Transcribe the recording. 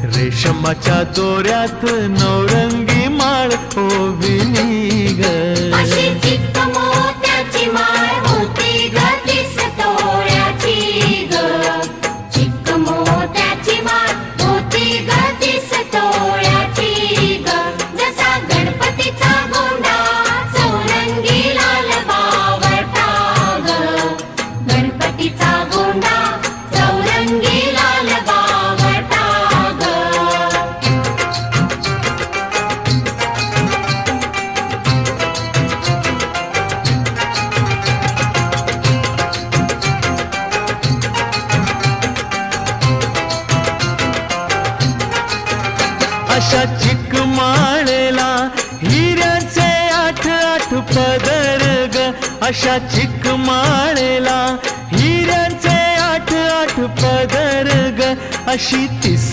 रेशमाच्या दोऱ्यात नवरंगी माळ ओविली ग. अशी चिक्क मोत्याची माळ होती ग 30 तोळ्याची ग. चिक्क मोत्याची माळ होती ग 30 तोळ्याची ग. जसा गणपतीचा गोंडा चौरंगी लाल बावटा ग. गणपतीचा गोंडा चौरंगी लाल बावटा ग. अशा चिकमाळेला हिऱ्याचे 8 पदर ग. अशा चिकमाळेला हिऱ्याचे 8 पदर ग. अशी 30